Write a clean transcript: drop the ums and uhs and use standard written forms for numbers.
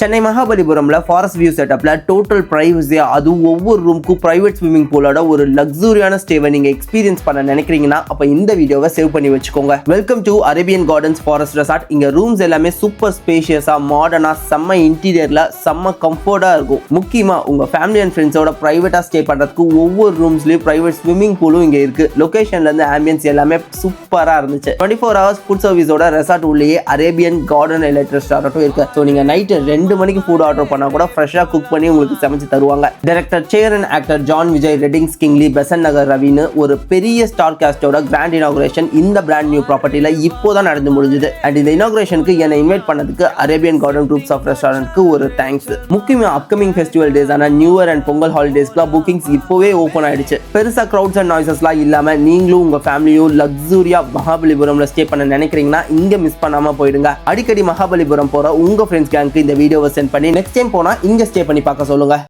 Chennai மகாபலிபுரம்ல forest view செட்டப்ல total பிரைவசியா, அது ஒவ்வொரு ரூமுக்கும் private swimming பூலோட ஒரு லக்ஸூரியான ஸ்டேவை நீங்க எக்ஸ்பீரியன்ஸ் பண்ண நினைக்கிறீங்கன்னா அப்ப இந்த வீடியோவை சேவ் பண்ணி வச்சுக்கோங்க. Welcome to Arabian gardens forest resort. இங்க ரூம்ஸ் எல்லாமே சூப்பர் ஸ்பேஷியஸா, மாடர்னா, செம்ம இன்டீரியர்ல செம்ம கம்ஃபர்ட்டா இருக்கும். முக்கியமா உங்க ஃபேமிலி அண்ட் ஃப்ரெண்ட்ஸோட பிரைவேட்டா ஸ்டே பண்றதுக்கு ஒவ்வொரு ரூம்ஸ்லயும் பிரைவேட் ஸ்விமிங் பூலும் இங்க இருக்கு. லொகேஷன்ல இருந்து ஆம்பியன்ஸ் எல்லாமே சூப்பரா இருந்துச்சு. 24 hours ஃபுட் சர்வீஸோட ரெசார்ட் உள்ளேயே அரேபியன் கார்டன் எலைட் ரெஸ்டாரண்ட்டும் இருக்கு. ஸோ நீங்க நைட்டு 2 மணிக்கு ஃபுட் ஆர்டர் பண்ணா கூட ஃப்ரெஷ்ஷா குக் பண்ணி உங்களுக்கு சமைச்சு தருவாங்க. Director sir and actor John Vijay, ரெட்டிங்ஸ் கிங்லி, பெசன் நகர் ரவின்னு ஒரு பெரிய ஸ்டார் காஸ்டோட கிராண்ட் இனாகுரேஷன் இந்த பிராண்ட் நியூ ப்ராப்பர்ட்டில இப்போதான் நடந்து முடிஞ்சது. அண்ட் இந்த இனாகுரேஷனுக்கு என்னை இன்வைட் பண்ணதுக்கு அரேபியன் கார்டன் குரூப்ஸ் ஆஃப் ரெஸ்டாரண்ட்க்கு ஒரு தேங்க்ஸ். முக்கியமா அப்கமிங் ஃபெஸ்டிவல் டேஸ் ஆன நியூ இயர் அண்ட் பொங்கல் ஹாலிடேஸ்க்குலாம் புக்கிங்ஸ் இப்போவே ஓப்பன் ஆயிடுச்சு. பெருசா க்ரௌட்ஸ் அண்ட் நாய்ஸஸ்லாம் இல்லாம நீங்களும் உங்க ஃபேமிலியும் லக்ஸூரியா மகாபலிபுரம்ல ஸ்டே பண்ண நினைக்கிறீங்கன்னா இங்க மிஸ் பண்ணாம போயிடுங்க. அடிக்கடி மகாபலிபுரம் போற உங்க ஃப்ரெண்ட்ஸ் கேங்க்கு இந்த வீடியோவை சென்ட் பண்ணி நெக்ஸ்ட் டைம் போனா இங்க ஸ்டே பண்ணி பார்க்க சொல்லுங்க.